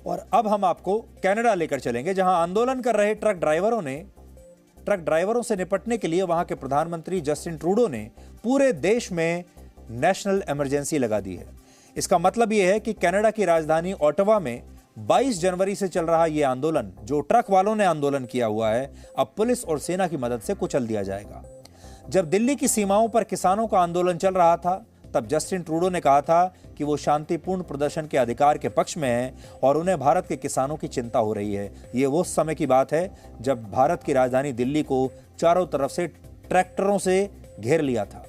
और अब हम आपको कनाडा लेकर चलेंगे, जहां आंदोलन कर रहे ट्रक ड्राइवरों से निपटने के लिए वहां के प्रधानमंत्री जस्टिन ट्रूडो ने पूरे देश में नेशनल इमरजेंसी लगा दी है। इसका मतलब यह है कि कनाडा की राजधानी ओटावा में 22 जनवरी से चल रहा यह आंदोलन, जो ट्रक वालों ने आंदोलन किया हुआ है, अब पुलिस और सेना की मदद से कुचल दिया जाएगा। जब दिल्ली की सीमाओं पर किसानों का आंदोलन चल रहा था, तब जस्टिन ट्रूडो ने कहा था कि वो शांतिपूर्ण प्रदर्शन के अधिकार के पक्ष में हैं और उन्हें भारत के किसानों की चिंता हो रही है। ये वो समय की बात है जब भारत की राजधानी दिल्ली को चारों तरफ से ट्रैक्टरों से घेर लिया था।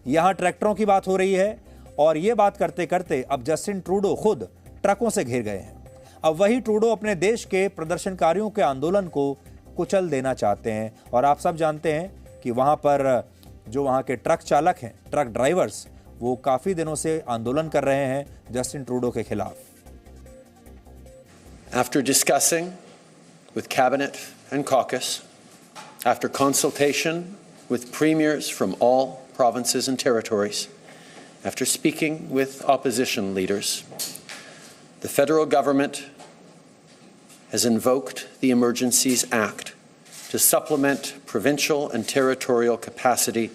यहां ट्रैक्टरों की बात हो रही है और ये बात करते करते अब जस्टिन ट्रूडो खुद ट्रकों से घिर गए हैं। अब वही ट्रूडो अपने देश के प्रदर्शनकारियों के आंदोलन को कुचल देना चाहते हैं और आप सब जानते हैं कि वहां पर जो वहां के ट्रक चालक हैं, ट्रक ड्राइवर्स, वो काफी दिनों से आंदोलन कर रहे हैं जस्टिन ट्रूडो के खिलाफ। After discussing with cabinet and caucus, after consultation with premiers from all provinces and territories, after speaking with opposition leaders, the federal government has invoked the Emergencies Act to supplement provincial and territorial capacity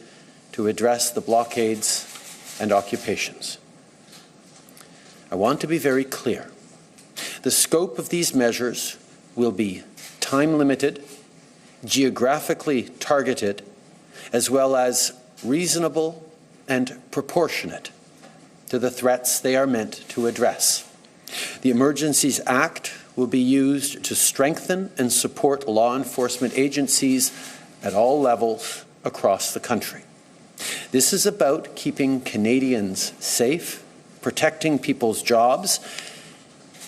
to address the blockades and occupations. I want to be very clear. The scope of these measures will be time-limited, geographically targeted, as well as reasonable and proportionate to the threats they are meant to address. The Emergencies Act will be used to strengthen and support law enforcement agencies at all levels across the country. This is about keeping Canadians safe, protecting people's jobs,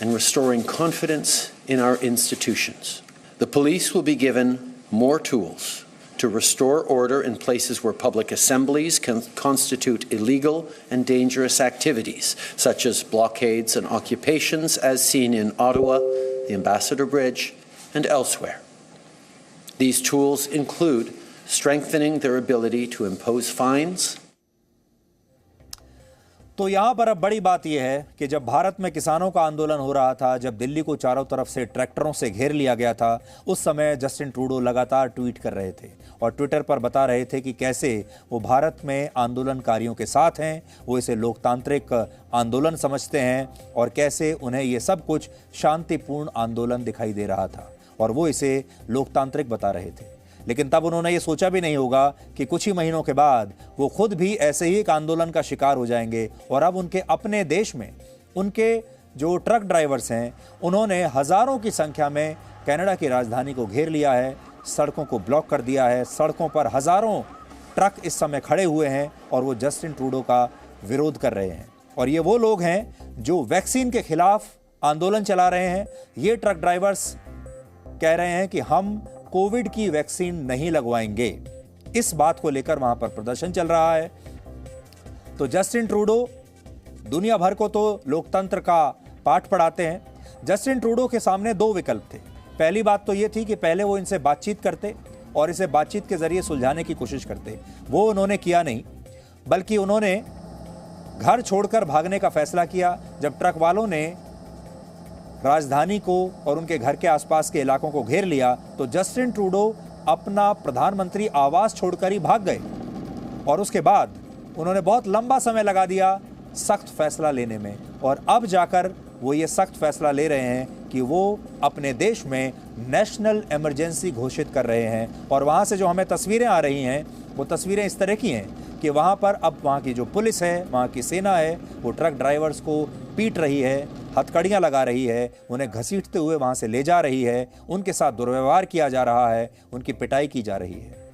and restoring confidence in our institutions. The police will be given more tools to restore order in places where public assemblies can constitute illegal and dangerous activities, such as blockades and occupations, as seen in Ottawa, the Ambassador Bridge, and elsewhere. These tools include strengthening their ability to impose fines. तो यहां पर अब बड़ी बात यह है कि जब भारत में किसानों का आंदोलन हो रहा था, जब दिल्ली को चारों तरफ से ट्रैक्टरों से घेर लिया गया था, उस समय जस्टिन ट्रूडो लगातार ट्वीट कर रहे थे और ट्विटर पर बता रहे थे कि कैसे वो भारत में आंदोलनकारियों के साथ हैं, वो इसे लोकतांत्रिक आंदोलन समझते हैं और कैसे उन्हें ये सब कुछ शांतिपूर्ण आंदोलन दिखाई दे रहा था और वो इसे लोकतांत्रिक बता रहे थे। लेकिन तब उन्होंने ये सोचा भी नहीं होगा कि कुछ ही महीनों के बाद वो खुद भी ऐसे ही एक आंदोलन का शिकार हो जाएंगे और अब उनके अपने देश में उनके जो ट्रक ड्राइवर्स हैं, उन्होंने हजारों की संख्या में कनाडा की राजधानी को घेर लिया है, सड़कों को ब्लॉक कर दिया है। सड़कों पर हजारों ट्रक इस समय खड़े हुए हैं और वो जस्टिन ट्रूडो का विरोध कर रहे हैं। और ये वो लोग हैं जो वैक्सीन के खिलाफ आंदोलन चला रहे हैं। ये ट्रक ड्राइवर्स कह रहे हैं कि हम कोविड की वैक्सीन नहीं लगवाएंगे। इस बात को लेकर वहां पर प्रदर्शन चल रहा है। तो जस्टिन ट्रूडो दुनिया भर को तो लोकतंत्र का पाठ पढ़ाते हैं। जस्टिन ट्रूडो के सामने दो विकल्प थे। पहली बात तो यह थी कि पहले वो इनसे बातचीत करते और इसे बातचीत के जरिए सुलझाने की कोशिश करते। वो उन्होंने किया नहीं, बल्कि उन्होंने घर छोड़कर भागने का फैसला किया। जब ट्रक वालों ने राजधानी को और उनके घर के आसपास के इलाकों को घेर लिया, तो जस्टिन ट्रूडो अपना प्रधानमंत्री आवास छोड़कर ही भाग गए और उसके बाद उन्होंने बहुत लंबा समय लगा दिया सख्त फैसला लेने में और अब जाकर वो ये सख्त फैसला ले रहे हैं कि वो अपने देश में नेशनल इमरजेंसी घोषित कर रहे हैं। और वहाँ से जो हमें तस्वीरें आ रही हैं, वो तस्वीरें इस तरह की हैं कि वहाँ पर अब वहाँ की जो पुलिस है, वहाँ की सेना है, वो ट्रक ड्राइवर्स को पीट रही है, हथकड़ियाँ लगा रही है, उन्हें घसीटते हुए वहाँ से ले जा रही है, उनके साथ दुर्व्यवहार किया जा रहा है, उनकी पिटाई की जा रही है।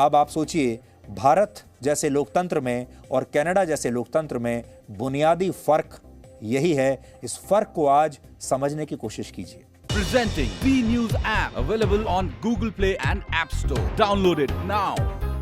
अब आप सोचिए, भारत जैसे लोकतंत्र में और कनाडा जैसे लोकतंत्र में बुनियादी फर्क यही है। इस फर्क को आज समझने की कोशिश कीजिए। Presenting B News app available on Google Play and App Store. Download it now.